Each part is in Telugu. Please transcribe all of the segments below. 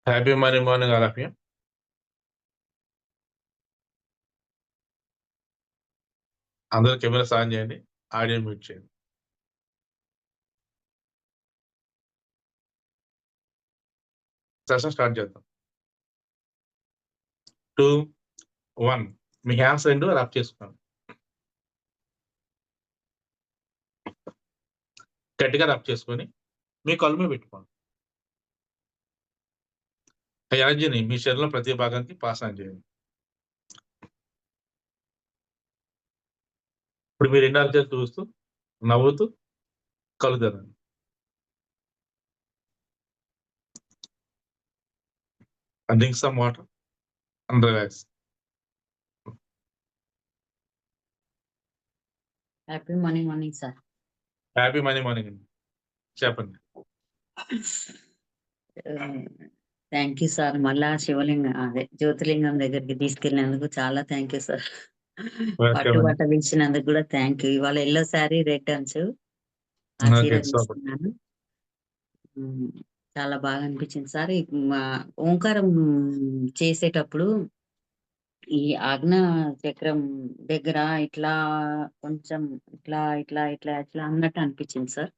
Happy morning all of you. అందరూ కెమెరాస్ ఆన్ చేయండి, ఆడియో మ్యూట్ చేయండి. సెషన్ స్టార్ట్ చేద్దాం. 2, 1. మీ హ్యాండ్స్ రెండు రబ్ చేసుకోండి, గట్టిగా రబ్ చేసుకొని మీ కళ్ళు మీద పెట్టుకోండి. ఆ ఎనర్జీని మీ శరీరంలో ప్రతి భాగానికి పాస్ ఆన్ చేయండి. ఇప్పుడు మీరు రెండు చేసి చూస్తూ నవ్వుతూ కళ్ళు తెరండి. And drink some water and relax. Happy morning sir. Happy morning అండి, చెప్పండి. Thank you sir. మళ్ళా శివలింగం అదే జ్యోతిలింగం దగ్గరికి తీసుకెళ్ళినందుకు చాలా థ్యాంక్ యూ సార్. పట్టు బట్టలు ఇచ్చినందుకు కూడా థ్యాంక్ యూ. ఇవాళ ఎల్లో శారీ రిటర్న్స్ ఆ చీర తీసుకున్నాను. చాలా బాగా అనిపించింది సార్. మా ఓంకారం చేసేటప్పుడు ఈ ఆజ్ఞా చక్రం దగ్గర ఇట్లా కొంచెం ఇట్లా ఇట్లా ఇట్లా ఇట్లా అన్నట్టు అనిపించింది సార్.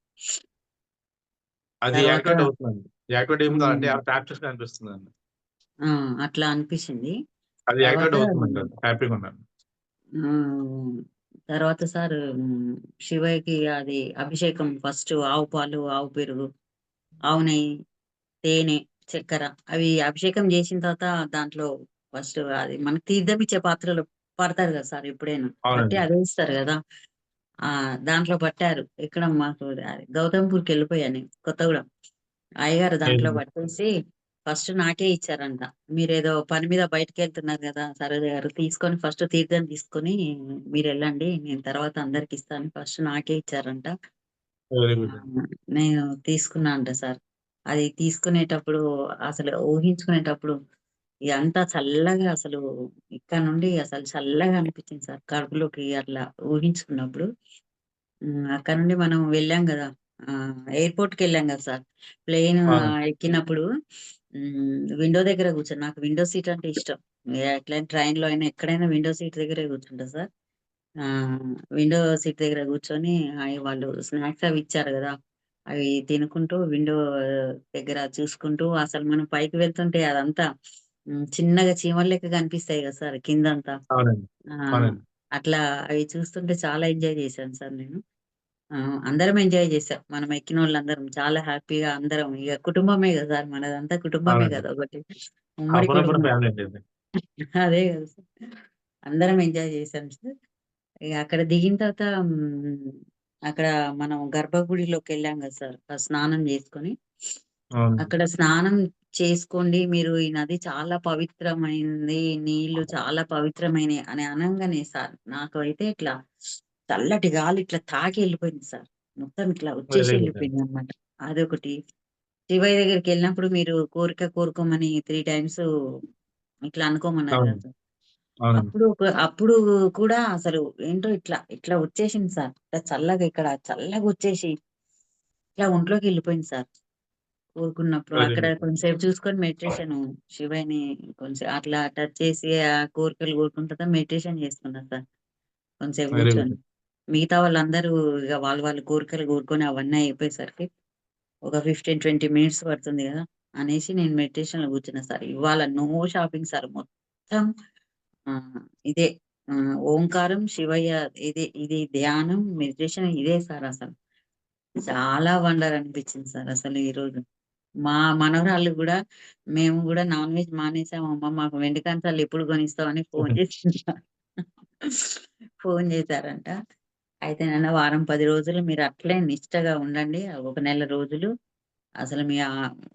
అది యాక్టివేట్ అవుతుందండి. యాక్టివేట్ ఏముంది అంటే ట్యాప్ చేసి అనిపిస్తుందండి. అట్లా అనిపించింది. అది యాక్టివేట్ అవుతుందండి. హ్యాపీగా ఉన్నాను. తర్వాత సార్ శివయ్యకి అది అభిషేకం ఫస్ట్ ఆవు పాలు, ఆవు పెరుగు, ఆవు నెయ్యి, తేనె, చక్కెర అవి అభిషేకం చేసిన తర్వాత దాంట్లో ఫస్ట్ అది మనకి తీర్థం ఇచ్చే పాత్రలో పడతారు కదా సార్. ఎప్పుడైనా పట్టి అదే ఇస్తారు కదా. దాంట్లో పట్టారు. ఇక్కడ మాకు గౌతమ్పూర్కి వెళ్ళిపోయాను కొత్తగూడెం. అయ్యగారు దాంట్లో పట్టేసి ఫస్ట్ నాకే ఇచ్చారంట. మీరేదో పని మీద బయటకు వెళ్తున్నారు కదా సరోజ గారు, తీసుకొని ఫస్ట్ తీర్థం తీసుకొని మీరు వెళ్ళండి, నేను తర్వాత అందరికి ఇస్తాను, ఫస్ట్ నాకే ఇచ్చారంట. నేను తీసుకున్నా అంట సార్. అది తీసుకునేటప్పుడు అసలు ఊహించుకునేటప్పుడు ఇదంతా చల్లగా అసలు ఇక్కడ నుండి అసలు చల్లగా అనిపించింది సార్ కడుపులోకి. అట్లా ఊహించుకున్నప్పుడు అక్కడ నుండి మనం వెళ్ళాం కదా, ఎయిర్పోర్ట్ కి వెళ్ళాం కదా సార్. ప్లేన్ ఎక్కినప్పుడు విండో దగ్గర కూర్చొని, నాకు విండో సీట్ అంటే ఇష్టం. ఎట్లయినా ట్రైన్ లో అయినా ఎక్కడైనా విండో సీట్ దగ్గరే కూర్చుంటా సార్. విండో సీట్ దగ్గర కూర్చొని వాళ్ళు స్నాక్స్ అవి ఇచ్చారు కదా, అవి తినుకుంటూ విండో దగ్గర చూసుకుంటూ అసలు మనం పైకి వెళ్తుంటే అదంతా చిన్నగా చీమల లెక్క కనిపిస్తాయి కదా సార్ కిందంతా. అట్లా అవి చూస్తుంటే చాలా ఎంజాయ్ చేశాను సార్ నేను. అందరం ఎంజాయ్ చేసాం. మనం ఎక్కిన వాళ్ళందరం చాలా హ్యాపీగా అందరం, ఇక కుటుంబమే కదా సార్, మనదంతా కుటుంబమే కదా, ఒకటి ఉమ్మడి కుటుంబం. అదే కదా సార్, అందరం ఎంజాయ్ చేశాం సార్. ఇక అక్కడ దిగిన తర్వాత అక్కడ మనం గర్భగుడిలోకి వెళ్ళాం కదా సార్, స్నానం చేసుకొని. అక్కడ స్నానం చేసుకోండి మీరు, ఈ నది చాలా పవిత్రమైనది, నీళ్లు చాలా పవిత్రమైనవి అని అనగానే సార్ నాకు అయితే ఇట్లా చల్లటి గాలి ఇట్లా తాకి వెళ్ళిపోయింది సార్. మొత్తం ఇట్లా వచ్చేసి వెళ్ళిపోయింది అనమాట. అదొకటి. శివయ్య దగ్గరికి వెళ్ళినప్పుడు మీరు కోరిక కోరుకోమని 3 times ఇట్లా అనుకోమన్నారు కదా సార్. అప్పుడు కూడా అసలు ఏంటో ఇట్లా ఇట్లా వచ్చేసింది సార్. ఇట్లా చల్లగా ఇక్కడ చల్లగా వచ్చేసి ఇట్లా ఒంట్లోకి వెళ్ళిపోయింది సార్ కోరుకున్నప్పుడు. అక్కడ కొంచెంసేపు చూసుకొని మెడిటేషన్ శివయ్యని కొంచెం అట్లా టచ్ చేసి ఆ కోరికలు కోరుకుంటా మెడిటేషన్ చేసుకున్నారు సార్ కొంచెంసేపు కూర్చొని. మిగతా వాళ్ళందరూ ఇక వాళ్ళ కోరికలు కోరుకొని అవన్నీ అయిపోయేసరికి ఒక 15-20 minutes పడుతుంది కదా అనేసి నేను మెడిటేషన్ లో కూర్చున్నా సార్. ఇవాళ నో షాపింగ్ సార్, మొత్తం ఇదే ఓంకారం, శివయ్య, ఇది ధ్యానం, మెడిటేషన్ ఇదే సార్. అసలు చాలా వండర్ అనిపించింది సార్ అసలు ఈ రోజు. మా మనవరాళ్ళు కూడా, మేము కూడా నాన్ వెజ్ మానేసాం అమ్మ, మాకు వెండి కంచాలు ఎప్పుడు కొనిస్తామని ఫోన్ చేశారంట. అయితే నాన్న వారం 10 రోజులు మీరు అట్లే నిష్టగా ఉండండి, ఒక నెల రోజులు అసలు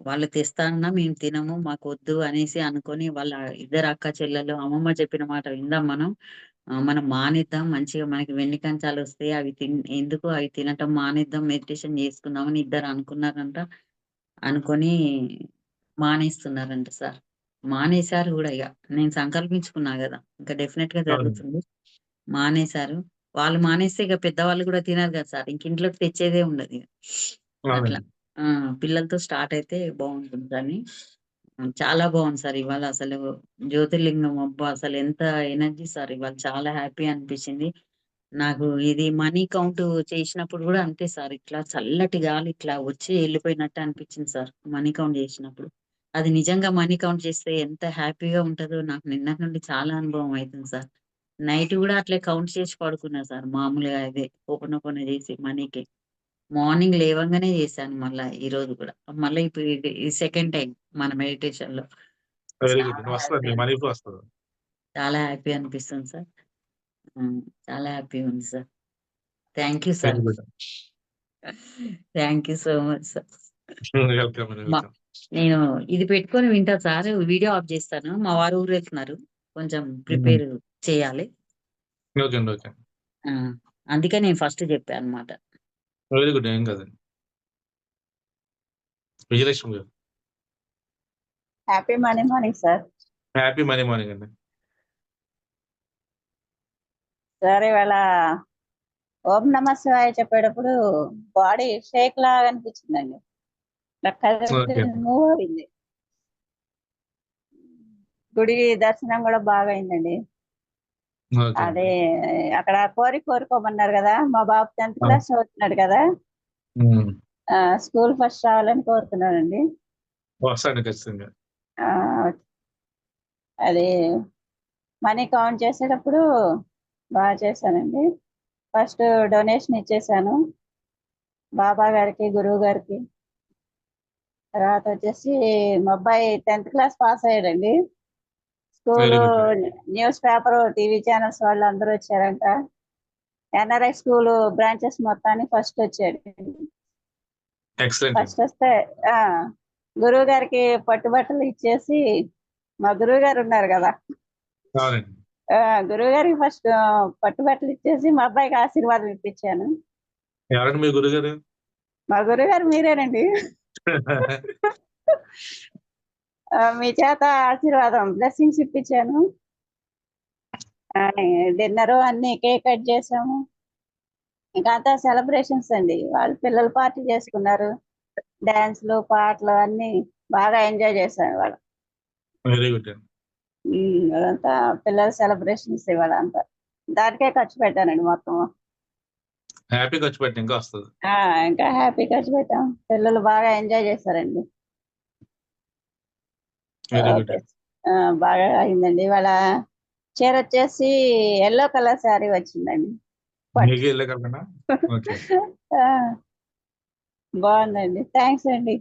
వాళ్ళు తెస్తానన్నా మేము తినము, మాకు వద్దు అనేసి అనుకొని వాళ్ళ ఇద్దరు అక్క చెల్లెలు అమ్మమ్మ చెప్పిన మాట విందాం మనం మానేద్దాం, మంచిగా మనకి వెండి కంచాలు వస్తాయి, అవి ఎందుకు అవి తినటం మానేద్దాం, మెడిటేషన్ చేసుకుందామని ఇద్దరు అనుకున్నారంట. అనుకొని మానేస్తున్నారంట సార్. మానేశారు కూడా. ఇక నేను సంకల్పించుకున్నా కదా, ఇంకా డెఫినెట్ గా జరుగుతుంది. మానేశారు. వాళ్ళు మానేస్తే ఇక పెద్దవాళ్ళు కూడా తినరు కదా సార్, ఇంక ఇంట్లోకి తెచ్చేదే ఉండదు ఇక. అట్లా పిల్లలతో స్టార్ట్ అయితే బాగుంటుందని చాలా బాగుంది సార్ ఇవాళ అసలు జ్యోతిర్లింగం అబ్బా! అసలు ఎంత ఎనర్జీ సార్ ఇవాళ చాలా హ్యాపీ అనిపించింది. నాకు ఇది మనీ కౌంట్ చేసినప్పుడు గూడా అంతే సార్. ఇట్లా చల్లటి గాలి ఇట్లా వచ్చి ఎళ్ళిపోయినట్టు అనిపించింది సార్. మనీ కౌంట్ చేసినప్పుడు. అది నిజంగా మనీ కౌంట్ చేస్తే ఎంత హ్యాపీగా ఉంటదో నాకు నిన్నటి నుండి చాలా అనుభవం అయితుంది సార్. నైట్ గూడా అట్లే కౌంట్ చేసి పడుకున్నా సార్. మామూలుగా ఇదే ఓపెన్ చేసి మనీకి. మార్నింగ్ లేవంగానే చేశాను మళ్ళా ఈరోజు గూడా. మళ్ళా ఇప్పుడు ఇది సెకండ్ టైమ్ మన మెడిటేషన్‌లో. Very good. చాలా వస్తది. హ్యాపీ మీ మనీ అనిపిస్తుంది. వస్తది. చాలా హ్యాపీ అనిపిస్తుంది సార్. చాలా హ్యాపీగా ఉంది sir. Thank you sir. Very good. Thank you so much sir. Welcome అండి. మ వెల్కమ్. నేను ఇది పెట్టుకొని వింటా సార్. వీడియో ఆఫ్ చేస్తాను. మా వారు ఊరెళ్తున్నారు. కొంచెం హ్మ్. ప్రిపేర్ చేయాలి. ఓకే అండి. ఓకే. ఆ! అందుకే నేను ఫస్ట్ చెప్పా అన్నమాట. Very good. ఏం కాదండి. విజయలక్ష్మి గారు. Happy morning sir. Happy money morning అండి. సార్ ఇవాళ ఓం నమః శివాయ చెప్పేటప్పుడు బాడీ షేక్ లాగా అనిపించిందండి. ఓకే. మూవ్ అయింది. గుడి దర్శనం కూడా బాగా అయిందండి. ఓకే అదే అండి. అక్కడ కోరుకోమన్నారు కదా, మా బాబు 10th ఆ! క్లాస్ చదువుతున్నాడు కదా, హ్మ్. స్కూల్ ఫస్ట్ రావాలని కోరుతున్నానండి. వస్తానండి ఖచ్చితంగా. ఆ, అది మనీ కౌంట్ చేసేటప్పుడు బాగా చేశానండి. ఫస్ట్ డొనేషన్ ఇచ్చేసాను బాబా గారికి, గురువు గారికి. తర్వాత వచ్చేసి మా అబ్బాయి 10th క్లాస్ పాస్ అయ్యాడండి. Very school, good. Newspaper, TV channels వాళ్ళు అందరూ వచ్చారంట. ఎన్ఆర్ఐ స్కూల్ బ్రాంచెస్ మొత్తాన్ని ఫస్ట్ వచ్చాడు. ఎక్సలెంట్ అండి. ఫస్ట్ వస్తే ఆ గురువు గారికి పట్టుబట్టలు ఇచ్చేసి, మా గురువు గారు ఉన్నారు కదా, అవునండి. గురువు గారికి ఫస్ట్ పట్టుబట్టలు ఇచ్చేసి మా అబ్బాయికి ఆశీర్వాదం ఇప్పించాను. ఎవరండి మీ గురువుగారు? మా గురువు గారు మీరేనండి. మీ చేత ఆశీర్వాదం బ్లెస్సింగ్స్ ఇప్పించాను. డిన్నరు అన్ని కేక్ కట్ చేసాము. ఇంకా అంతా సెలబ్రేషన్స్ అండి. వాళ్ళు పిల్లలు పార్టీ చేసుకున్నారు. డాన్స్లు, పాటలు అన్ని బాగా ఎంజాయ్ చేశారు ఇవాళ. వెరీ గుడ్ అండి. అదంతా పిల్లల సెలబ్రేషన్స్ ఇవాళ అంతా. దానికే ఖర్చు పెట్టానండి మొత్తం. హ్యాపీ ఖర్చు పెట్టి ఇంకా వస్తది. ఇంకా హ్యాపీ ఖర్చు పెట్టాం. పిల్లలు బాగా ఎంజాయ్ చేశారండి. Very good okay. అండి. బాగా అయిందండి ఇవాళ. చీర వచ్చేసి ఎల్లో కలర్ శారీ వచ్చిందండి. మీకు ఇల్లే కదనా? ఓకే. ఆ, బాగుందండి. థ్యాంక్స్ అండి.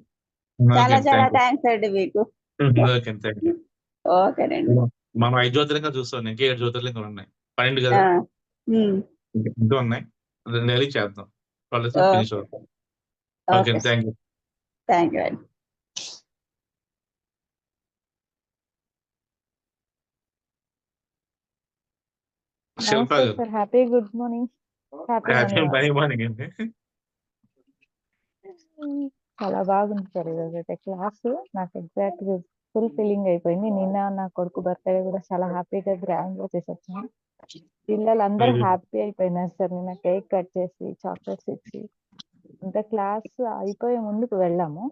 ఓకే చాలా అండి. చాలా థాంక్ యూ. థ్యాంక్స్ అండి మీకు. ఓకే అండి. Thank you. ఓకేనండి. మనం 5 జ్యోతిర్లింగాలు చూస్తాం. ఇంకా 7 జ్యోతిర్లింగాలు ఉన్నాయి. 12 ఆ, కదా! ఉమ్, ఇంకా ఉన్నాయి. 2 నెలలకి చేద్దాం. కాలేజ్‌లో ఫినిష్ ఓకే. అవుతాం. ఓకే ఓకే అండి. Sir. Thank you. Thank you అండి. శిల్ప నమస్తే గారు. Sir. Happy good morning. Happy happy morning. Morning అండి. చాలా బాగుంది సార్ ఈరోజైతే క్లాస్. నాకు ఎగ్జాక్ట్‌గా ఫుల్ ఫిల్లింగ్ అయిపోయింది. నిన్న నా కొడుకు బర్త్‌డే కూడా చాలా హ్యాపీగా గ్రాండ్‌గా చేసొచ్చాం. పిల్లలందరూ వెరీ గుడ్. హ్యాపీ అయిపోయినారు సార్. నిన్న కేక్ కట్ చేసి, చాక్లెట్స్ ఇచ్చి, ఇంకా క్లాస్ అయిపోయే ముందుకు వెళ్ళాము.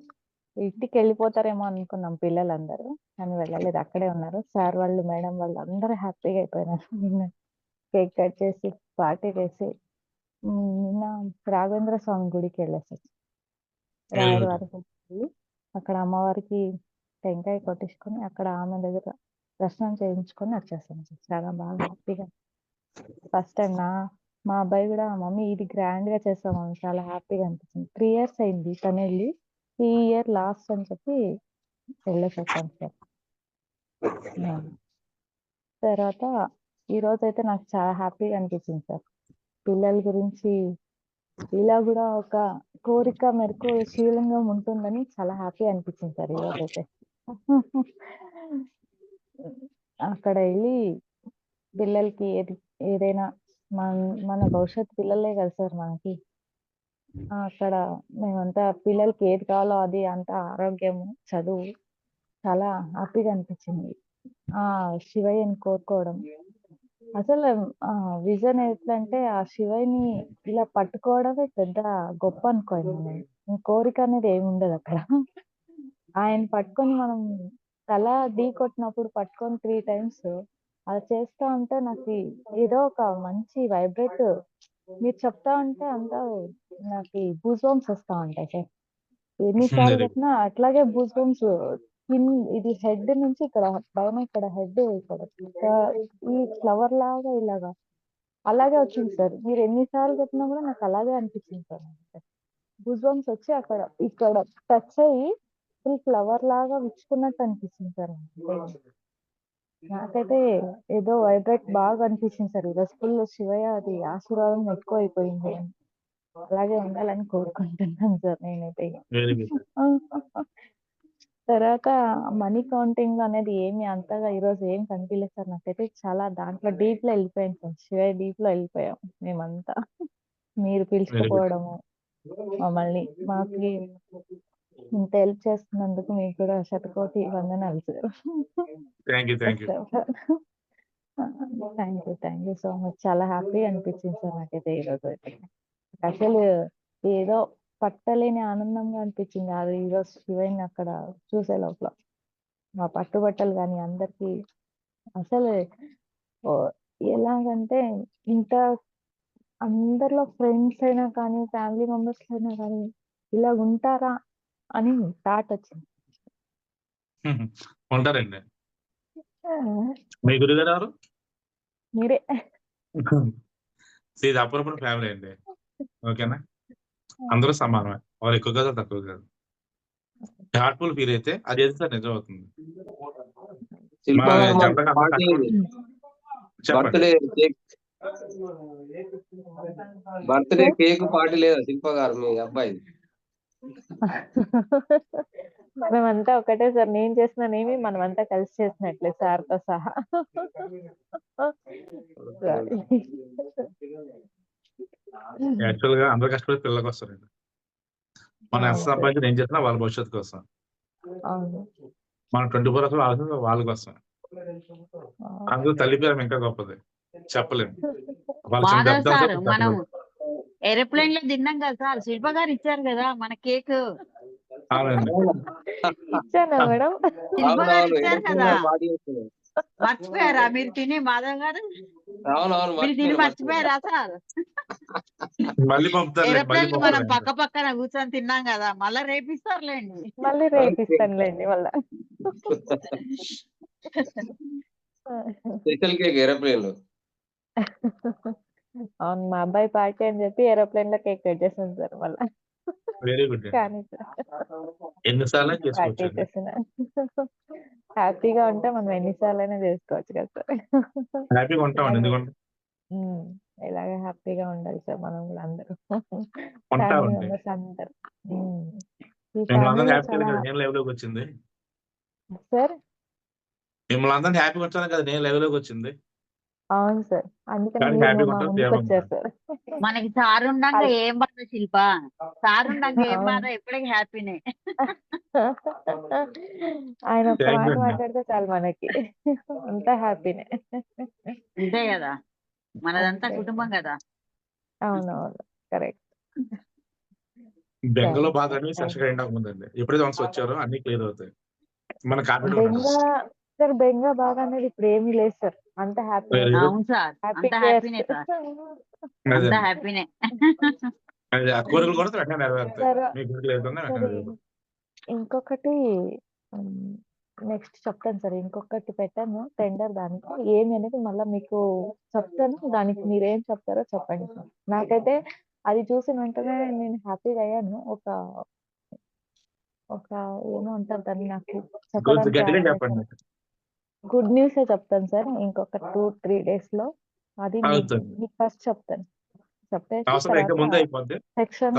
ఇంటికెళ్ళిపోతారేమో అనుకున్నాం పిల్లలందరూ. కానీ వెళ్ళలేదు. అక్కడే ఉన్నారు. సార్ వాళ్ళు, మేడం వాళ్ళు అందరూ హ్యాపీగా అయిపోయినారు. నిన్న కేక్ కట్ చేసి, పార్టీ చేసి నిన్న రాఘవేంద్ర స్వామి గుడికి వెళ్ళేసొచ్చాం. Very good. రాయలవారి వెళ్ళి అక్కడ అమ్మవారికి టెంకాయ కొట్టించుకొని అక్కడ ఆమె దగ్గర దర్శనం చేయించుకొని వచ్చేసాం సార్. చాలా బాగా హ్యాపీగా. ఫస్ట్ టైం మా అబ్బాయి కూడా మమ్మీ ఇది గ్రాండ్ గా చేస్తాం మమ్మీ, చాలా హ్యాపీగా అనిపించింది. 3 years అయింది తను వెళ్ళి. ఈ ఇయర్ లాస్ట్ అని చెప్పి వెళ్ళేసి వచ్చాం సార్. తర్వాత ఈ రోజు అయితే నాకు చాలా హ్యాపీగా అనిపించింది సార్. పిల్లల గురించి ఇలా కూడా ఒక కోరిక మేరకు శివలింగం ఉంటుందని చాలా హ్యాపీ అనిపించింది సార్ ఈరోజు అయితే. అక్కడ వెళ్ళి పిల్లలకి ఏదైనా మన మన భవిష్యత్ పిల్లలే కదా సార్ మనకి. అక్కడ మేమంతా పిల్లలకి ఏది కావాలో అది అంతా ఆరోగ్యము, చదువు చాలా హ్యాపీగా అనిపించింది. శివయ్యని కోరుకోవడం అసలు విజన్ ఎట్లంటే ఆ శివయ్యని ఇలా పట్టుకోవడమే పెద్ద గొప్ప అనుకోండి నేను. కోరిక అనేది ఏమి ఉండదు అక్కడ. ఆయన పట్టుకొని మనం తల ఢీ కొట్టినప్పుడు పట్టుకొని 3 టైమ్స్ అలా చేస్తా ఉంటే నాకు ఏదో ఒక మంచి వైబ్రేట్ మీరు చెప్తా ఉంటే అంతా నాకు గూస్ బంప్స్ వస్తా ఉంటాయి సార్. ఎన్నిసార్లు వెరీ గుడ్. కొట్టినా అట్లాగే గూస్ బంప్స్ ఇది హెడ్ నుంచి ఇక్కడ పైన ఇక్కడ హెడ్ ఇక్కడ ఈ ఫ్లవర్ లాగా ఇలాగా అలాగే వచ్చింది సార్. మీరు ఎన్నిసార్లు చెప్పినా కూడా నాకు అలాగే అనిపించింది సార్. గూస్ బంప్స్ వచ్చి అక్కడ ఇక్కడ టచ్ అయ్యి ఫుల్ ఫ్లవర్ లాగా విచ్చుకున్నట్టు అనిపించింది సార్. నాకైతే ఏదో వైబ్రేట్ బాగా అనిపించింది సార్. ఈరోజు ఫుల్ శివయ్య అది ఆశీర్వాదం ఎక్కువ అయిపోయింది. అలాగే ఉండాలని కోరుకుంటున్నాను సార్ నేనైతే. Very good. తర్వాత మనీ కౌంటింగ్ అనేది ఏమి అంతగా ఈరోజు ఏం కనిపించలేదు సార్. నాకైతే చాలా దాంట్లో డీప్ లో వెళ్ళిపోయాను సార్. శివయ్య డీప్ లో వెళ్ళిపోయాం మేమంతా. మీరు వెరీ గుడ్. పిలుచుకుపోవడము మమ్మల్ని మాకు ఇంత హెల్ప్ చేస్తున్నందుకు మీకు కూడా శతకోటి వందనాలు sir. Thank you. Thank you. Thank you so much. చాలా హ్యాపీ అనిపించింది సార్ నాకైతే ఈరోజు అయితే. అసలు ఏదో పట్టలేని ఆనందంగా అనిపించింది అది ఈరోజు శివయ్యని అక్కడ చూసే లోపల. మా పట్టుబట్టలు కానీ అందరికి అసలు ఎలాగంటే ఇంత అందరిలో ఫ్రెండ్స్ అయినా కానీ ఫ్యామిలీ మెంబర్స్ అయినా కానీ ఇలా ఉంటారా అని థాట్ వచ్చింది. ఉంటారండి. మీ గురుగారు ఎవరు? మీరే. ఇది అప్పుడప్పుడు ఫ్యామిలీ అండి. ఓకేనా? అందరూ సమానమే. వాళ్ళు ఎక్కువ కాదు, తక్కువ కాదు. హార్ట్ఫుల్ ఫీల్ అయితే అది ఏది సార్ నిజం అవుతుంది. మా జనరల్‌గా చెప్పండి. బర్త్డే కేక్ పార్టీ లేదా శిల్ప గారు మీ అబ్బాయి? మనమంతా ఒకటే సార్. నేను చేసిననేమి మనమంతా కలిసి చేసినట్లే సార్తో సహా. యాక్చువల్‌గా అందరూ కష్టపడి పిల్లల కోసమండి. మనం ఎంత సంపాదించి ఏం చేసినా వాళ్ళ భవిష్యత్తు కోసం. అవును. మనం 24 అవర్స్ ఆలోచించేది వాళ్ళ కోసం. అందులో తల్లి ప్రేమ ఇంకా గొప్పది. చెప్పలేము. వాళ్ళ చిన్న మాధవ్ దెబ్బ సార్ మనం ఏరోప్లేన్ లో తిన్నాం కదా సార్. శిల్ప గారు ఇచ్చారు కదా మన కేక్. అవునండి. ఇచ్చానా మేడం? శిల్ప గారు అవునవును. ఇచ్చారు కదా. పార్టీ చేస్తున్నారు. మర్చిపోయారా మీరు తిని మాధవ్ గారు? అవునవును. మీరు తిని మర్చిపోయారా సార్? మళ్ళీ పంపుతారులే. మళ్ళీ ఏరోప్లేన్ లో మనం పంపుతారు. పక్క పక్కన కూర్చొని తిన్నాం కదా. మళ్ళా రేపిస్తారులేండి. మళ్ళీ రేపిస్తానులేండి మళ్ళా. స్పెషల్ కేక్ ఏరోప్లేన్ లో. అవును. మా అబ్బాయి పార్టీ అని చెప్పి ఏరోప్లేన్ లో కేక్ కట్ చేసాను సార్ మళ్ళా. Very good. కానీ ఎన్నిసార్లు పార్టీ చేసుకోవచ్చు. చేసిన హ్యాపీగా ఉంటే మనం ఎన్నిసార్లైనా చేసుకోవచ్చు కదా సార్. హ్యాపీగా ఉంటామండి. ఎందుకంటే ఇలాగే హ్యాపీగా ఉండాలి సార్ మనం కూడా అందరూ. ఉంటా ఫ్యామిలీ ఉంది. మెంబర్స్ అందరు. ఈ మిమ్మల్ని అందరినీ ఫ్యామిలీలో హ్యాపీ చాలా కదా నేను లైవ్ లోకి వచ్చింది. సార్. మిమ్మల్ని అందరినీ హ్యాపీగా ఉంచాను కదా నేను లైవ్ లోకి వచ్చింది. అవును సార్. అందుకని కానీ మీరు హ్యాపీగా మా ఉంటారు, ముందుకు ప్రేమగా వచ్చారు ఉంటారు. సార్. మనకి సారుండంగా ఏం బాధ శిల్ప. సారుండంగా ఏం బాధ. అవును. ఎప్పటికీ హ్యాపీనే. ఆయన ఒక్క థ్యాంక్ మాట యూ అండి. మాట్లాడితే చాలు మనకి అంతా హ్యాపీనే. అంతే కదా. మనదంతా అంతే. కుటుంబం కదా. అవునవును. కరెక్ట్. బెంగలో సరే బాధ సార్. అని ఫ్రెష్గా ఎండ్ అవ్వకముందండి. ఎప్పుడైతే వన్స్ వచ్చారో అన్ని క్లియర్ అవుతాయి. మన కాన్ఫిడెంట్ బెంగ ఉంటుంది. సార్ బెంగ బాగా అనేది ఇప్పుడు ఏమీ లేదు సార్. అంత హ్యాపీనే వెరీ సార్. గుడ్. అవును సార్. హ్యాపీ అంతా కేర్స్. హ్యాపీనే సార్. అదే అంతా హ్యాపీనే. అదే ఆ కోరికలు కూడా వెంటనే నెరవేరుతాయి. సార్ మీ కోరికలు ఏదైనా వెంటనే సరే నెరవేరుతాయి. ఇంకొకటి నెక్స్ట్ చెప్తాను సార్. ఇంకొకటి పెట్టాను టెండర్ దానికి ఏమి అనేది మళ్ళీ మీకు చెప్తాను. దానికి మీరేం చెప్తారో చెప్పండి సార్. నాకైతే అది చూసిన వెంటనే నేను హ్యాపీగా అయ్యాను. ఒక ఏమో అంటారు దాన్ని నాకు చెప్పడానికి గట్టిగా రావట్లేదు చెప్పండి. సార్. గుడ్ న్యూసే చెప్తాను సార్. ఇంకొక 2-3 days లో అది అవుతుంది. మీకు ఫస్ట్ చెప్తాను. చెప్పేసి అవసరం అయితే ముందే తర్వాత అయిపోద్ది. సెక్షన్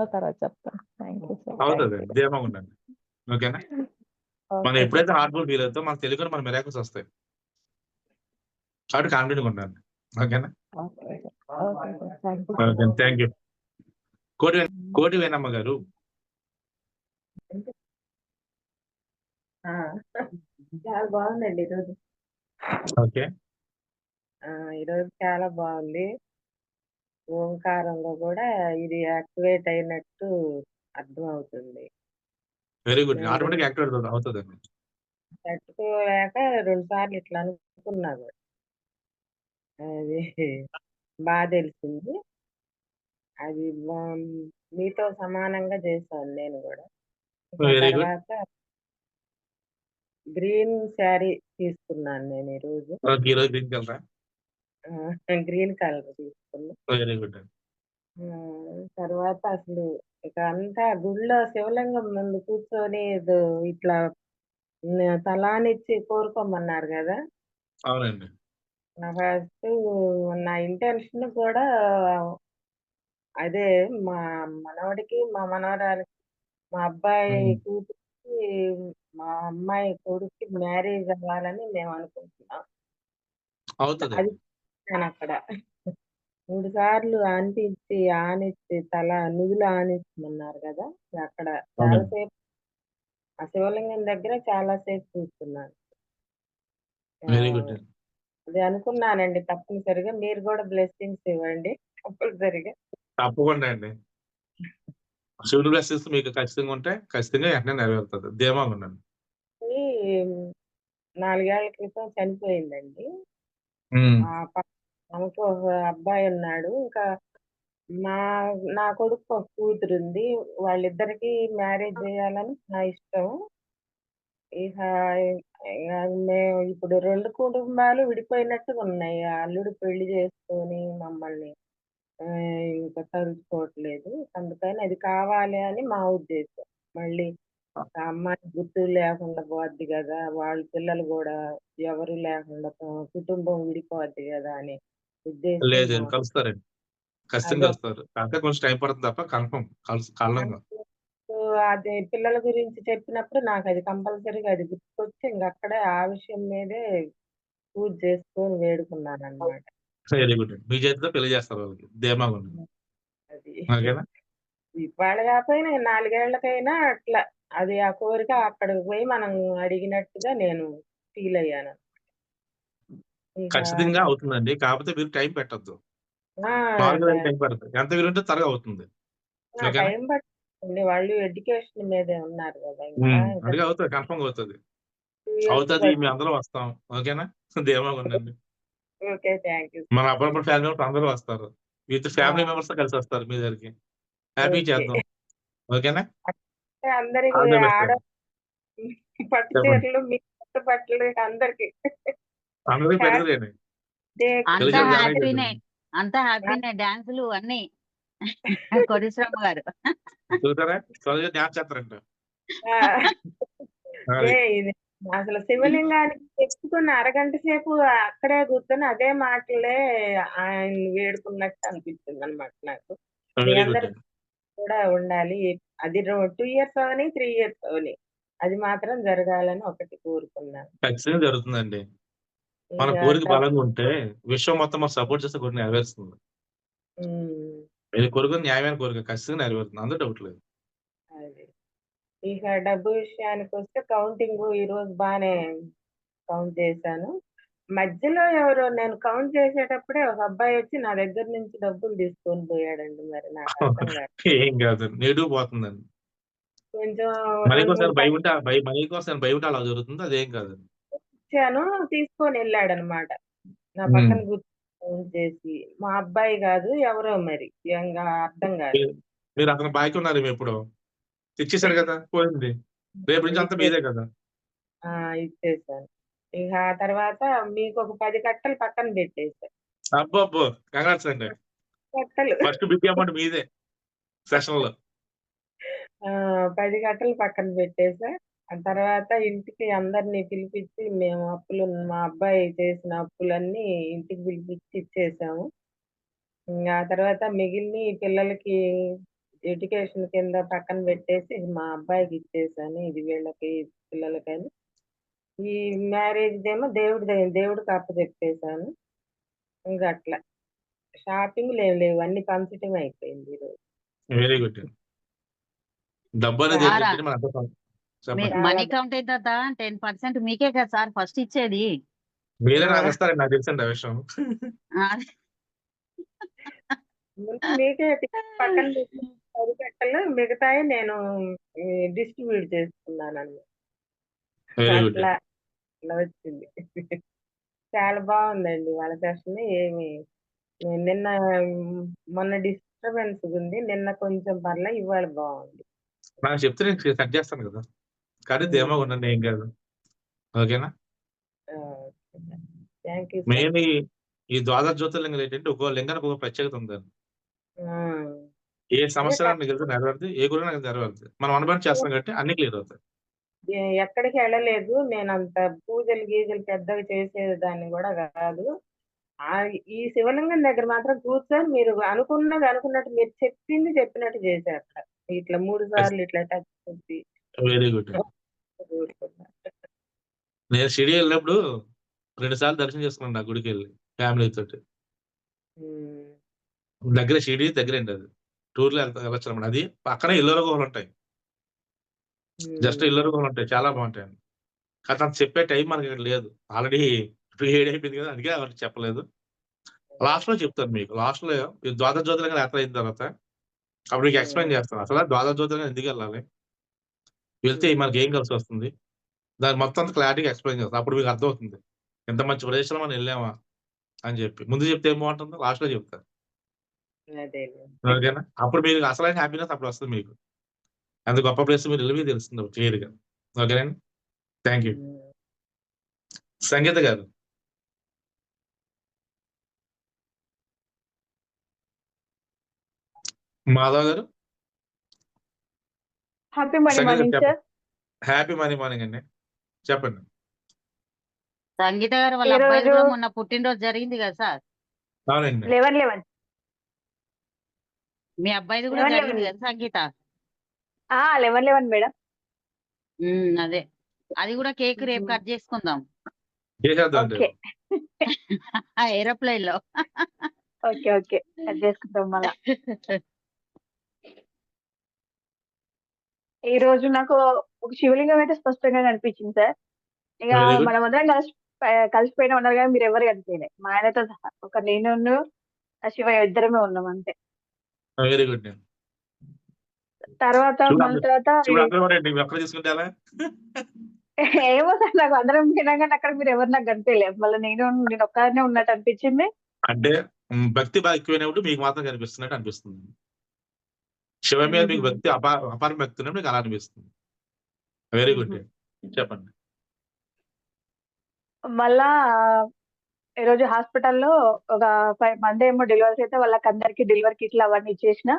లో తర్వాత చెప్తాను. Thank you sir. అవుతుంది. ధీమాగా ఉండండి. ఓకేనా? మనం ఓకే ఎప్పుడైతే హార్ట్ఫుల్ ఫీల్ అవుతామో మనకు తెలియకుండా మన మిరాకిల్స్ వస్తాయి. కాబట్టి కాన్ఫిడెంట్గా ఉండండి. ఓకేనా? Okay sir. Thank you okay. Sir. Thank you. కోటి వేణమ్మ గారు. చాలా బాగుందండి ఈరోజు. ఓకే. ఈరోజు చాలా బాగుంది. ఓంకారంలో కూడా ఇది యాక్టివేట్ అయినట్టు అర్థం అవుతుంది. Very good. నేను ఆటోమేటిక్ యాక్టివేట్ అవుతుందండి. తట్టుకోలేక 2 సార్లు ఇట్లా అనుకున్నా కూడా. అది తెలిసింది. అది మీతో సమానంగా చేశాను నేను కూడా. ఇంకా వెరీ గుడ్. తర్వాత గ్రీన్ శారీ తీసుకున్నాను నేను ఈరోజు. ఈరోజు గ్రీన్ కలరా? గ్రీన్ కలర్ తీసుకున్నా. వెరీ గుడ్ అండి. తర్వాత అసలు ఇక అంతా గుడిలో శివలింగం ముందు కూర్చొని ఇట్లా తలానిచ్చి కోరుకోమన్నారు కదా. అవునండి. ఫస్ట్ నా ఇంటెన్షన్ కూడా అదే మా మనవడికి మా మనవరాలికి మా అబ్బాయి ఉమ్. కూతురికి మా అమ్మాయి కొడుక్కి మ్యారేజ్ అవ్వాలని మేము అనుకుంటున్నాం. అవుతుంది. అది నేను అక్కడ 3 సార్లు ఆనిచ్చి తల నుదులు ఆనిచ్చమన్నారు కదా. అక్కడ అవునండి. చాలాసేపు ఆ శివలింగం దగ్గర చాలాసేపు కూర్చున్నాను. వెరీ గుడ్ అండి. అది అనుకున్నానండి తప్పనిసరిగా. మీరు కూడా బ్లెస్సింగ్స్ ఇవ్వండి కంపల్సరిగా. తప్పకుండా అండి. శివుడి బ్లెస్సింగ్స్ మీకు ఖచ్చితంగా ఉంటే ఖచ్చితంగా వెంటనే నెరవేరుతుంది. ధీమాగా ఉండండి. ఈ 4 ఏళ్ల క్రితం చనిపోయిందండి. ఉమ్. ఆమెకి ఒక అబ్బాయి ఉన్నాడు. ఇంకా నా కొడుకు ఒక కూతురుంది. వాళ్ళిద్దరికి మ్యారేజ్ చేయాలని నా ఇష్టం. ఇక ఇక మేము ఇప్పుడు 2 కుటుంబాలు విడిపోయినట్టుగా ఉన్నాయి. ఆ అల్లుడు పెళ్లి చేసుకొని మమ్మల్ని ఇంకా తలుచుకోవట్లేదు. అందుకని అది కావాలి అని మా ఉద్దేశం. మళ్ళీ ఆ అమ్మాయి గుర్తు లేకుండా పోద్ది కదా. వాళ్ళ పిల్లలు కూడా ఎవరు లేకుండా కుటుంబం విడిపోద్ది కదా అనే ఉద్దేశం లేదండి, కలుస్తారండి. ఖచ్చితంగా అదే కలుస్తారు. కాకపోతే కొంచెం టైం పడుతుంది తప్ప కన్ఫర్మ్ కలంగా. అదే పిల్లల గురించి చెప్పినప్పుడు నాకు అది కంపల్సరీగా అది గుర్తుకొచ్చి ఇంక అక్కడే ఆ విషయం మీదే పూజ చేసుకొని వేడుకున్నాను అనమాట. వెరీ గుడ్ అండి. మీ చేతితో పెళ్లి చేస్తారు వాళ్ళకి. ధీమాగా ఉండండి. అది ఓకేనా? ఇవాళ కాకపోయినా 4 ఏళ్లకైనా అట్లా అది ఆ కోరిక అక్కడికి పోయి మనం అడిగినట్టుగా నేను ఫీల్ అయ్యాను. ఇక ఖచ్చితంగా అవుతుందండి. కాకపోతే మీరు టైం పెట్టొద్దు. ఆ, నార్మల్‌గా టైం పడుతుంది. ఎంత వీలుంటే త్వరగా అవుతుంది. ఓకేనా? టైం పట్టింది. వాళ్ళు ఎడ్యుకేషన్ మీదే ఉన్నారు కదా. ఇంకా అందుకే అవుతుంది. కన్ఫర్మ్ అవుతుంది. 2 years అవుతుంది. పట్టింది. మేము అందరం వస్తాం. ఓకేనా? ధీమాగా ఉండండి. Okay, thank you. మన అప్పుడప్పుడు ఫ్యామిలీ మెంబర్స్ అందరూ వస్తారు. విత్ ఫ్యామిలీ మెంబర్స్ తో కలిసి వస్తారు మీ దగ్గరికి. Happy okay. చేద్దాం. ఓకేనా? అంటే అందరికి ఆల్ ది బెస్ట్ ఆడ అండి. పట్టు చెప్పండి. చీరలు మీ కొత్త బట్టలు అందరికి అందరికి హ్యాపీ పెడతలేండి. డే. పెళ్లి అంతా చీరలు చాలా హ్యాపీనే, చేద్దాం. అంతా హ్యాపీనే, డాన్సులు అన్ని. కోటేశ్వరమ్మ గారు చూసారా? త్వరగా డాన్స్ చేస్తారంట. అది. ఇది అసలు శివలింగానికి చెప్పుకున్న అరగంట సేపు అక్కడే కూర్చొని అదే మాటలే ఆయన వేడుకున్నట్టు అనిపించింది అనమాట నాకు. మీ వెరీ గుడ్ అందరికి అండి. కూడా ఉండాలి. అది 2 ఇయర్స్ అవని 3 ఇయర్స్ అవని అది మాత్రం జరగాలని ఒకటి కోరుకున్నాను. ఖచ్చితంగా జరుగుతుందండి. మన ఇక కోరిక బలంగా ఉంటే విశ్వం మొత్తం మనకు సపోర్ట్ చేస్తే కోరిక నెరవేరుస్తుంది. ఉమ్, మీరు కోరుకున్న న్యాయమైన కోరిక ఖచ్చితంగా నెరవేరుతుంది. అందులో డౌట్ లేదు. అది ఇక డబ్బు విషయానికి వస్తే కౌంటింగ్ ఈ రోజు బాగానే కౌంట్ చేశాను. మధ్యలో ఎవరో నేను కౌంట్ చేసేటప్పుడే ఒక అబ్బాయి వచ్చి నా దగ్గర నుంచి డబ్బులు తీసుకొని పోయాడండి. మరి నాకు అర్థం కాదు. ఏం కాదు. నెగిటివ్ పోతుందండి. కొంచెం మనీ 2, కోసం 3 భయం ఉంటే మనీ కోసం భయం ఉంటే అలా జరుగుతుంది. అదేం కాదండి. ఇచ్చాను, తీసుకొని వెళ్ళాడనమాట. నా పక్కన కూర్చొని చేసి మా అబ్బాయి కాదు ఎవరో మరి ఇంకా అర్థం కాదు. మీరు అతను బాకీ ఉన్నారు ఎప్పుడు తెచ్చేసాడు కదా, పోయింది. రేపు నుంచి అంతా మీదే కదా. ఇచ్చేసాను. ఇక ఆ తర్వాత మీకు ఒక 10 కట్టలు పక్కన పెట్టేశాను. అబ్బో కంగ్రాట్స్ అండి. కట్టలు ఫస్ట్ బిగ్ అమౌంట్ మీదే సెషన్ లో. 10 కట్టలు పక్కన పెట్టేసా. ఆ తర్వాత ఇంటికి అందరినీ పిలిపించి మేము మా అబ్బాయి చేసిన అప్పులన్నీ ఇంటికి పిలిపించి ఇచ్చేసాము. ఆ తర్వాత మిగిలిన పిల్లలకి ఎడ్యుకేషన్ కింద పక్కన పెట్టేసి మా అబ్బాయికి ఇచ్చేసాను. ఇది వీళ్ళకి పిల్లలకని. ఈ మ్యారేజ్ ఏమో దేవుడికి అప్పచెప్పేసాను. ఇంకా అట్లా షాపింగ్ లేవు అన్ని పంచటం అయిపోయింది ఈరోజు. Very good. డబ్బు అనేది చాలా ఏంటంటే మన అంతా చెప్పండి. మనీ కౌంట్ అయిన తర్వాత 10% మీకే కదా సార్ ఫస్ట్ ఇచ్చేది. మీరే నాకు ఇస్తారండి, నాకు తెలుసండి ఆ విషయం. ముందు మీకే పక్కన పెట్టి 10 కట్టలు మిగతాయి నేను డిస్ట్రిబ్యూట్ చేసుకున్నాను. వెరీ గుడ్ అట్లా అట్లా వచ్చింది. చాలా బాగుందండి వాళ్ళ సెషన్. ఏమి నిన్న మొన్న డిస్టర్బెన్స్ ఉంది, నిన్న కొంచెం పర్లే, ఇవాళ బాగుంది. నాకు చెప్తే నేను కట్ చేస్తాను కదా, కానీ ధీమా ఉండండి, ఏం కాదు. ఓకేనా. Thank you sir. మెయిన్ ఈ ద్వాదశ జ్యోతిర్లింగం ఏంటంటే ఒక్కో లింగానికి ఒక ప్రత్యేకత ఉందండి. ఏ సమస్య మీకు నెరవేరుతుంది, ఏ గురి నాకు నెరవేరుతుంది. మనం అనుభవం చేస్తాం కాబట్టి అన్ని క్లియర్ అవుతాయి. ఎక్కడికి వెళ్ళలేదు నేను, అంత పూజలు గీజలు పెద్దగా చేసేదాన్ని కూడా కాదు. ఈ శివలింగం దగ్గర మాత్రం కూర్చొని మీరు అనుకున్నట్టు మీరు చెప్పినట్టు చేశారు. ఇట్లా 3 సార్లు ఇట్లా టచ్ చేసి వెరీ గుడ్. నేను షిరిడి వెళ్ళినప్పుడు 2 సార్లు దర్శనం చేసుకున్నాను ఆ గుడికి వెళ్ళి ఫ్యామిలీ తోటి. దగ్గర షిరిడి దగ్గరండి, అది టూర్లో వెళ్ళొచ్చు అనమాట. అది పక్కన ఇల్లర గుహలు ఉంటాయి, జస్ట్ ఇల్లర గుహలు ఉంటాయి, చాలా బాగుంటాయండి. కానీ అంత చెప్పే టైం మనకి ఇక్కడ లేదు, ఆల్రెడీ 7 అయిపోయింది కదా, అందుకే ఎవరికి చెప్పలేదు. లాస్ట్ లో చెప్తాను మీకు, లాస్ట్ లో ఈ ద్వాదశ జ్యోతిర్లింగం యాత్ర అయిన తర్వాత అప్పుడు మీకు ఎక్స్ప్లెయిన్ చేస్తాను అసలు ద్వాదశ జ్యోతిర్లింగం ఎందుకు వెళ్ళాలి, వెళ్తే మనకి ఏం కలిసి వస్తుంది, దాని మొత్తం అంత క్లారిటీగా ఎక్స్ప్లెయిన్ చేస్తాను. అప్పుడు మీకు అర్థమవుతుంది ఎంత మంచి ప్రదేశంలో మనం వెళ్ళామా అని చెప్పి. ముందు చెప్తే ఏం బాగుంటుందో లాస్ట్ లో చెప్తాను. ఓకేనా. అప్పుడు మీకు అసలైన హ్యాపీనెస్ అప్పుడు వస్తుంది మీకు, అంత గొప్ప ప్లేస్ మీరు వెళ్ళి తెలుస్తుంది క్లియర్ గా. ఓకేనండి. Thank you. సంగీత గారు. మాధవ్ గారు. Happy morning sir. Happy morning అండి, చెప్పండి. సంగీత గారు వాళ్ళ అబ్బాయి కూడా మొన్న పుట్టినరోజు జరిగింది కదా సార్. అవునండి. 11 మీ అబ్బాయిది కూడా జరిగింది కదా సంగీత. 11 మేడం. అదే, అది కూడా కేక్ రేపు కట్ చేసుకుందాం ఏరోప్లేన్ లో. ఓకే కట్ చేసుకుందాం మళ్ళా. ఈ రోజు నాకు ఒక శివలింగం అయితే స్పష్టంగా కనిపించింది సార్. ఇక మనమందరం కలిసిపోయినా ఉన్నారు కానీ మీరు ఎవరు కనిపించలే, మా ఆయనతో సహా. ఒక నేను శివయ్య ఇద్దరమే ఉన్నాం అంతే. Very good. తర్వాత ఏమో సార్, నాకు అందరం వినగానే అక్కడ మీరు ఎవరు నాకు కనిపించలేదు. మళ్ళీ నేను ఒక్కదానే ఉన్నట్టు అనిపించింది. అంటే భక్తి బాగా ఎక్కువైనప్పుడు మీకు మాత్రం కనిపిస్తున్నట్టు అనిపిస్తుంది. శివ మీద మీకు భక్తి అపార భక్తి ఉన్నప్పుడు మీకు అలా అనిపిస్తుంది. వెరీ గుడ్, చెప్పండి. మళ్ళా ఈరోజు హాస్పిటల్లో ఒక 5 మంది ఏమో డెలివరీస్ అయితే వాళ్ళకి అందరికి డెలివరీ కిట్లు అవన్నీ ఇచ్చేసిన.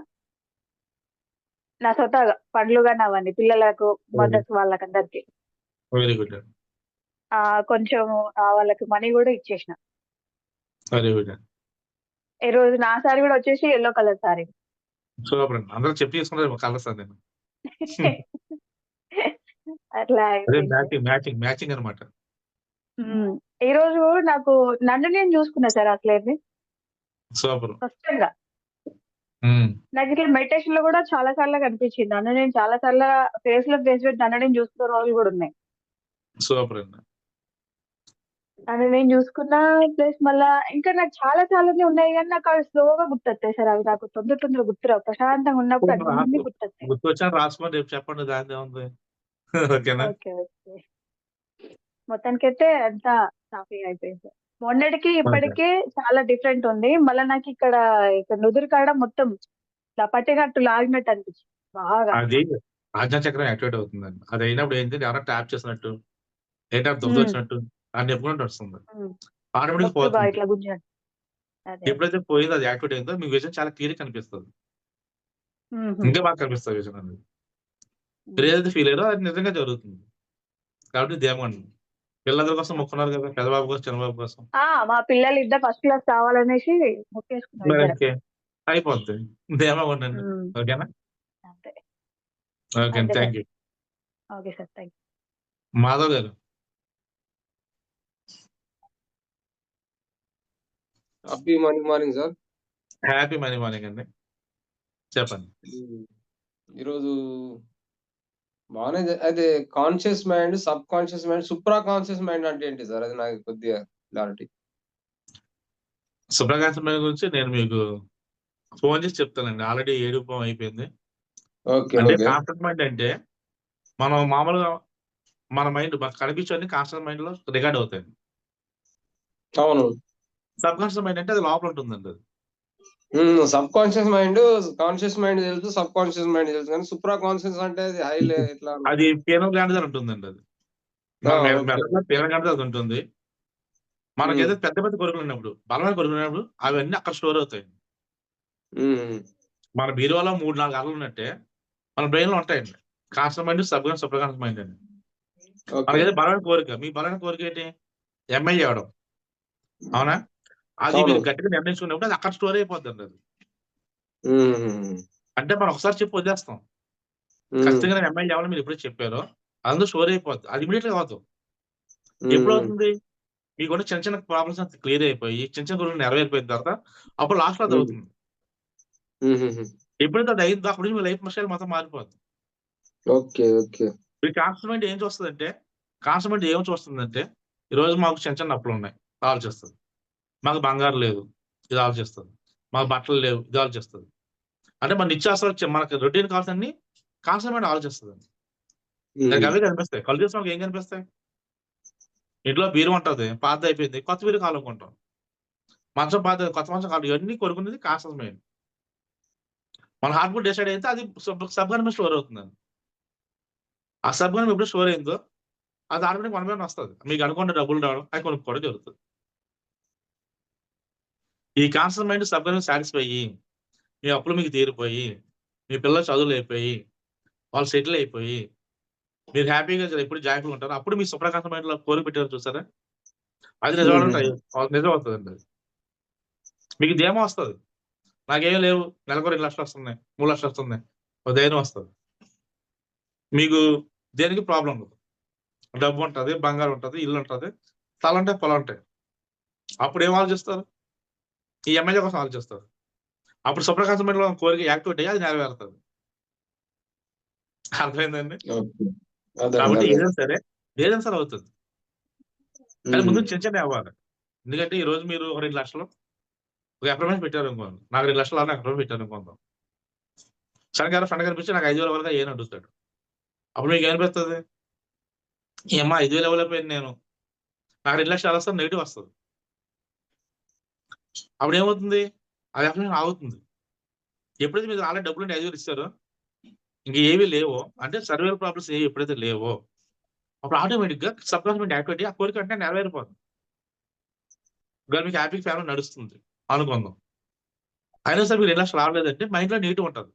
నా సొంత పండ్లు కానీ అవన్నీ పిల్లలకు మదర్స్ వాళ్ళకి అందరికి వెరీ గుడ్. కొంచెం వాళ్ళకి మనీ కూడా ఇచ్చేసిన. Very good. ఈ రోజు నా సారీ కూడా వచ్చేసి ఎల్లో కలర్ సారీ. సూపర్ అండి, అందరూ చెప్పి తీసుకున్నారు కలర్స్ అని. నేను అట్లా మ్యాచింగ్ అనమాట. ఈ రోజు నాకు నన్ను నేను చూసుకున్నా సార్ అసలు సూపర్. స్పష్టంగా. నాకు ఇట్లా మెడిటేషన్ లో కూడా చాలా సార్లు కనిపించింది. నన్ను నేను చాలా సార్లు ఫేస్ పెట్టి నన్ను నేను చూసుకున్న రోజులు కూడా ఉన్నాయి. సూపర్ అండి. నన్ను నేను చూసుకున్నా ప్లస్ మళ్ళా ఇంకా నాకు చాలా చాలానే ఉన్నాయి కానీ నాకు అవి స్లోగా గుర్తొస్తాయి సార్. అవి నాకు తొందర గుర్తురావు. ప్రశాంతంగా ఉన్నప్పుడు అన్ని గుర్తొస్తాయి. గుర్తొచ్చా రాసుకోండి, రేపు చెప్పండి, దాని ఉంది. ఓకే మొత్తానికైతే అంతా సాఫీగా అయిపోయింది సార్. మొన్నటికి ఇప్పటికీ చాలా డిఫరెంట్ ఉంది. మళ్ళీ నాకు ఇక్కడ నుదురు కాడ మొత్తం పట్టినట్టు లాగినట్టు అనిపించింది బాగా. అది ఆజ్ఞాచక్రం యాక్టివేట్ అవుతుందండి. అది అయినప్పుడు ఏంటి, ఎవరైనా ట్యాప్ చేసినట్టు ఏంటంటే దుమ్ము వచ్చినట్టు అని ఎప్పుకుంటూ వస్తుంది, ఆటోమేటిక్ పోతుంది. ఎప్పుడైతే పోయిందో అది యాక్టివేట్ అయిందో మీ విజన్ చాలా క్లియర్ కనిపిస్తుంది, ఇంకా బాగా కనిపిస్తుంది విజన్ అనేది. మీరు ఏదైతే ఫీల్ అయ్యారో అది నిజంగా జరుగుతుంది. కాబట్టి దేమండి, పిల్లల కోసం మొక్కున్నారు కదా, పెద్దబాబు కోసం చిన్నబాబు కోసం. మా పిల్లలు ఇద్దరు ఫస్ట్ క్లాస్ కావాలనేసి మొక్కేసుకున్నారు. అయిపోద్ది, దేమా ఉండండి. ఓకేనా. Okay, thank you. Okay sir, thank you. Madhav గారు. Happy morning sir. Happy morning అండి, చెప్పండి. ఈరోజు బాగానే అయితే conscious mind, subconscious mind, supra conscious mind అంటే ఏంటి సార్? అది నాకు కొద్దిగా క్లారిటీ. సూప్రా కాన్షియస్ మైండ్ గురించి నేను మీకు ఫోన్ చేసి చెప్తానండి. ఆల్రెడీ 7 అయిపోయింది. అంటే కాన్షియస్ మైండ్ అంటే మనం మామూలుగా మన మైండ్ మనకు కనిపించని కాన్షియస్ మైండ్ లో రికార్డ్ అవుతాయి. అవును. సబ్ కాన్షియస్ మైండ్ అంటే అది లోపల ఉంటుందండి. అది sub conscious mind, conscious mind తెలుసు, సబ్ కాన్షియస్ మైండ్ తెలుసు, కానీ సూప్రా కాన్షియస్ అంటే అది హై ఇట్లా అది పీనల్ గ్లాండ్ దగ్గర ఉంటుందండి. అది మన మెదడులో పీనల్ గ్లాండ్ దగ్గర ఉంటుంది. మనకేదో పెద్ద పెద్ద కోరికలు ఉన్నప్పుడు, బలమైన కోరికలు ఉన్నప్పుడు అవన్నీ అక్కడ స్టోర్ అవుతాయి. మన బీరువాలో 3-4 అరలు ఉన్నట్టే మన బ్రెయిన్ లో ఉంటాయండి. Conscious mind, sub conscious, super conscious mind అండి. మనకేదో బలమైన కోరిక, మీ బలమైన కోరిక ఏంటి? ఎంఐ చేయడం, అవునా? అది మీరు గట్టిగా నిర్ణయించుకున్నప్పుడు అది అక్కడ స్టోర్ అయిపోద్దండి. అది అంటే మనం ఒకసారి చెప్పి వదిలేస్తాం. ఖచ్చితంగా నేను ఎంఐ చేయాలని మీరు ఎప్పుడైతే చెప్పారో అందులో స్టోర్ అయిపోద్ది. అది ఇమీడియట్ గా అవుతాం. ఎప్పుడు అవుతుంది? మీకున్న చిన్న చిన్న ప్రాబ్లమ్స్ అంతా క్లియర్ అయిపోయి, చిన్న చిన్న కోరికలు నెరవేరిపోయిన తర్వాత అప్పుడు లాస్ట్ లో అది అవుతుంది. ఎప్పుడైతే అది అయిందో అప్పుడు మీ లైఫ్ స్టైల్ మొత్తం మారిపోద్ది. మీ కాన్షియస్ మైండ్ ఏం చూస్తుందంటే, కాన్షియస్ మైండ్ ఏం చూస్తుందంటే, ఈ రోజు మాకు చిన్న చిన్న అప్పులు ఉన్నాయి, ఆలోచిస్తుంది. మాకు బంగారం లేదు, ఇది ఆలోచిస్తుంది. మాకు బట్టలు లేవు, ఇది ఆలోచిస్తుంది. అంటే మన నిత్యావసరాలు మనకి రొటీన్ కావాల్సిన కాన్షియస్ మైండ్ ఆలోచిస్తుంది. దానికి అవే కనిపిస్తాయి. కళ్ళు చేసిన ఏం కనిపిస్తాయి? ఇంట్లో బీరు ఉంటది, పాత అయిపోయింది, కొత్త బీరు కావాలనుకుంటాం. మంచం పాత, కొత్త మంచం కావాలి, ఇవన్నీ కొనుక్కునేది కాన్షియస్ మైండ్. మన హార్ట్ బీట్ డిసైడ్ అయితే అది సబ్ కాన్షియస్ స్టోర్ అవుతుందండి. ఆ సబ్ కాన్షియస్ ఎప్పుడు స్టోర్ అయిందో అది ఆటోమేటిక్ మన మీద వస్తుంది. మీకు అనుకున్న డబ్బులు రావడం, అది కొనుక్కోవడం జరుగుతుంది. ఈ conscious mind sub conscious satisfy అయ్యి, మీ అప్పులు మీకు తీరిపోయి, మీ పిల్లలు చదువులు అయిపోయి, వాళ్ళు సెటిల్ అయిపోయి, మీరు హ్యాపీగా ఎప్పుడు జాయిఫుల్ ఉంటారు. అప్పుడు మీ సూపర్ కాన్షియస్ మైండ్ లో కోరిక పెట్టారు చూసారా, అది నిజం ఉంటాయి, నిజం అవుతుందండి. అది మీకు ధీమా వస్తుంది. నాకేం లేవు, నెలకు 2 లక్షలు వస్తున్నాయి, 3 లక్షలు వస్తున్నాయి, ఒక ధైర్యం వస్తుంది. మీకు దేనికి ప్రాబ్లం ఉండదు. డబ్బు ఉంటుంది, బంగారం ఉంటుంది, ఇల్లు ఉంటుంది, స్థలం ఉంటాయి, పొలం ఉంటాయి. అప్పుడు ఏం ఆలోచిస్తారు? ఈ ఎమ్మెల్యే కోసం ఆలోచిస్తారు. అప్పుడు సూపర్ కాన్షియస్ మైండ్ లో కోరిక యాక్టివేట్ అయ్యి అది నెరవేరుతుంది. అర్థమైందండి? కాబట్టి ఏదైనా సరే అవుతుంది. కానీ ముందు చిన్న చిన్న అవ్వాలి. ఎందుకంటే ఈ రోజు మీరు 2 లక్షలు ఒక అపార్ట్మెంట్ పెట్టారు అనుకోండి, నాకు 2 లక్షలు అపార్ట్మెంట్ పెట్టారు అనుకుందాం. సడన్ గా ఫ్రెండ్ కనిపించి నాకు 5,000 వరకు ఏం అడుగుతాడు. అప్పుడు మీకు ఏమనిపిస్తుంది? ఏమ్మా 5,000 ఇవ్వలేకపోయింది నేను, నాకు 2 లక్షలు వస్తుంది, నెగిటివ్ వస్తుంది. అప్పుడు ఏమవుతుంది? అది అపార్ట్మెంట్ ఆగుతుంది. ఎప్పుడైతే మీరు ఆల్రెడీ డబ్బులు 5,000 ఇస్తారో, ఇంక ఏవి లేవో, అంటే సర్వేర్ ప్రాబ్లమ్స్ ఏవి ఎప్పుడైతే లేవో, అప్పుడు ఆటోమేటిక్ గా సబ్ కాన్షియస్ మైండ్ యాక్టివేట్ అయ్యి ఆ కోరిక అంటే నెరవేరిపోతుంది. ఇవాళ మీకు హ్యాపీ ఫ్యామిలీ నడుస్తుంది అనుకుందాం. అయినా సరే మీరు 2 లక్షలు రావలేదంటే మైండ్ లో నెగిటివ్ ఉంటుంది.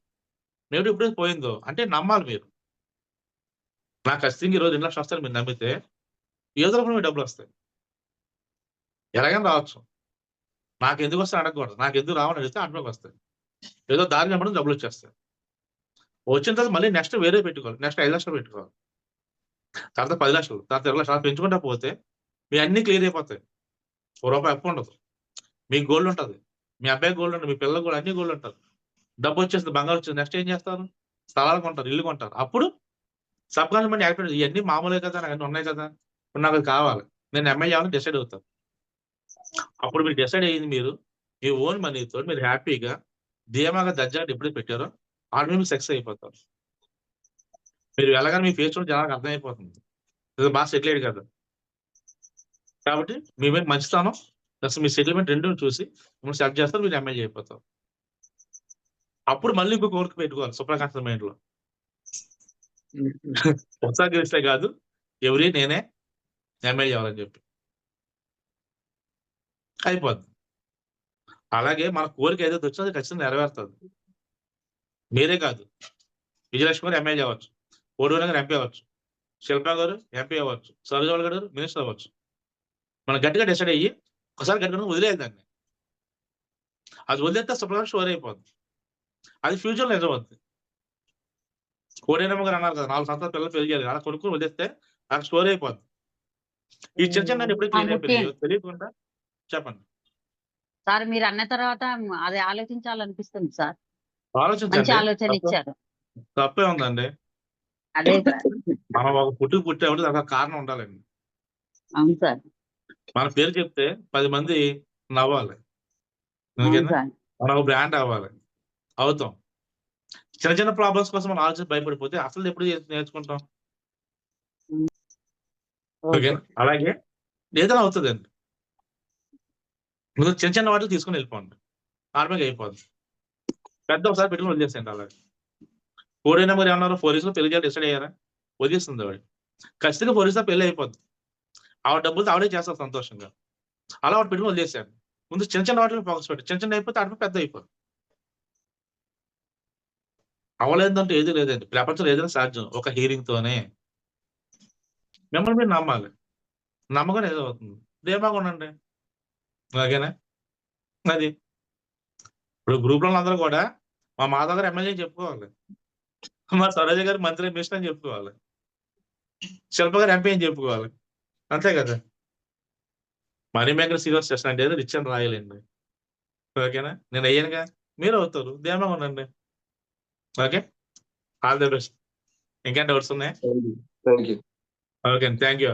నెగిటివ్ ఎప్పుడైతే పోయిందో అంటే నమ్మాలి మీరు. నాకు ఖచ్చితంగా ఈ రోజు 2 లక్షలు వస్తాయని మీరు నమ్మితే ఏదో రూపంలో మీకు డబ్బులు వస్తాయి. ఎలాగైనా రావచ్చు. నాకు ఎందుకు వస్తాయి అడగకూడదు, నాకు ఎందుకు రావని అడిగితే ఆటోమేటిక్ వస్తాయి. ఏదో దారి నమ్మడం డబ్బులు వచ్చేస్తాయి. వచ్చిన తర్వాత మళ్ళీ నెక్స్ట్ వేరే పెట్టుకోవాలి, నెక్స్ట్ 5 లక్షలు పెట్టుకోవాలి, తర్వాత 10 లక్షలు, తర్వాత 20 లక్షలు పెంచుకుంటా పోతే మీ అన్ని క్లియర్ అయిపోతాయి. ₹1 అప్పు ఉండదు. మీకు గోల్డ్ ఉంటుంది, మీ అబ్బాయి గోల్డ్ ఉంటుంది, మీ పిల్లలకు కూడా అన్ని గోల్డ్ ఉంటుంది. డబ్బు వచ్చేస్తుంది, బంగారం వచ్చేది. నెక్స్ట్ ఏం చేస్తారు? స్థలాలు కొంటారు, ఇల్లు కొంటారు. అప్పుడు సబ్ కాన్షియస్ మైండ్ యాక్టివేట్, ఇవన్నీ మామూలే కదా, నాకు అన్ని ఉన్నాయి కదా, ఇప్పుడు నాకు అది కావాలి, నేను ఎంఐ చేయాలని డిసైడ్ అవుతాను. అప్పుడు మీరు డిసైడ్ అయ్యింది మీరు మీ ఓన్ మనీతో మీరు హ్యాపీగా ధీమాగా దర్జాగా ఎప్పుడైతే పెట్టారో ఆటోమేటిక్ సక్సెస్ అయిపోతారు. మీరు వెళ్ళగానే మీ ఫేస్ చూడండి జనాలకు అర్థమైపోతుంది, ఇది బాగా సెటిల్ అయ్యాడు కదా. కాబట్టి మీ మీద మంచితనం ప్లస్ మీ సెటిల్మెంట్ రెండు చూసి మిమ్మల్ని సెలెక్ట్ చేస్తారు, మీరు ఎంఐ అయిపోతారు. అప్పుడు మళ్ళీ ఇంకో కోరిక పెట్టుకోవాలి సూపర్ కాన్షియస్ మైండ్ లో. ఒకసారి గెలిస్తే కాదు, ఎవరి నేనే ఎంఐ చేయాలని చెప్పి అయిపోద్ది. అలాగే మన కోరిక ఏదైతే వచ్చిందో అది ఖచ్చితంగా నెరవేరుతుంది. మీరే కాదు, విజయలక్ష్మి గారు ఎంఐ అవ్వచ్చు, ఓడివన్ గారు ఎంపీ అవ్వచ్చు, శిల్పా గారు ఎంపీ అవ్వచ్చు, సరోజవాల్ గారు మినిస్టర్ అవ్వచ్చు. మనం గట్టిగా డిసైడ్ అయ్యి ఒకసారి గట్టిగా వదిలేదు దాన్ని. అది వదిలేస్తే సూపర్ స్టోర్ అయిపోద్ది. అది ఫ్యూచర్ లో నిజం అవుతుంది. కోడేనమ్మ గారు అన్నారు కదా, 4 సంవత్సరాల పిల్లలు పెరిగారు, అలా కొనుక్కొని వదిలేస్తే అక్కడ స్టోర్ అయిపోద్ది. ఈ చిన్న చిన్న ఎప్పుడు క్లియర్ అయిపోయింది తెలియకుండా. చెప్పండి సార్, మీరు అన్న తర్వాత అది ఆలోచించాలనిపిస్తుంది సార్. మంచి ఆలోచించండి. ఆలోచన ఇచ్చారు. తప్పే ఉందండి. అదే సార్. మనం ఒక పుట్టామంటే దానికి కారణం ఉండాలండి. అవును సార్. మన పేరు చెప్తే 10 మంది నవ్వాలి, అవును సార్. మనం ఒక బ్రాండ్ అవ్వాలి, అవుతాం. చిన్న చిన్న ప్రాబ్లమ్స్ కోసం మనం ఆలోచించి భయపడిపోతే అసలు ఎప్పుడు నేర్చుకుంటాం? Okay okay. అలాగే ఏదైనా అవుతుందండి. మీరు చిన్న చిన్న వాటికి తీసుకొని వెళ్ళిపోండి. నార్మల్‌గా అయిపోద్ది. పెద్ద ఒకసారి పెట్టుకొని వదిలేసేయండి అలాగే. 4 నెంబర్ ఏమన్నారు 4 ఇయర్స్‌లో పెళ్లి చేయాలని డిసైడ్ అయ్యారా? వదిలేస్తుంది ఆవిడ. ఖచ్చితంగా 4 ఇయర్స్‌లో పెళ్లి అయిపోద్ది. ఆవిడ డబ్బులతో ఆవిడే చేస్తారు సంతోషంగా. అలా ఒకటి పెట్టుకొని వదిలేసాను. ముందు చిన్న చిన్న వాటిలో ఫోకస్ పెట్టు. చిన్న చిన్నవి అయిపోతే ఆటోమేటిక్ పెద్దవి అయిపోద్ది. అవ్వలేదంటూ ఏది లేదండి. ప్రపంచంలో ఏదైనా సాధ్యం. ఒక హియరింగ్‌తోనే. మిమ్మల్ని మీరు నమ్మాలి. నమ్మకం ఏదో అవుతుంది. ధీమాగా ఉండండి. ఓకేనా? అది. ఇప్పుడు గ్రూప్‌లోళ్ళందరూ కూడా మా మాధవ్ గారు ఎమ్మెల్యే అని చెప్పుకోవాలి. మా సరోజ గారు మంత్రి మినిస్టర్ అని చెప్పుకోవాలి. శిల్ప గారు ఎంపీ అని చెప్పుకోవాలి. అంతే కదా! మనీ మేకర్ శ్రీనివాస్ చేసిన అంటే ఏదో రిచ్ అని రాయాలండి. ఓకేనా? నేను అయ్యానుగా. మీరు అవుతారు. ధీమాగా ఉండండి. ఓకే. All the best. ఇంకా డౌట్స్ ఉన్నాయా? Thank you. ఓకే అండి. Thank you.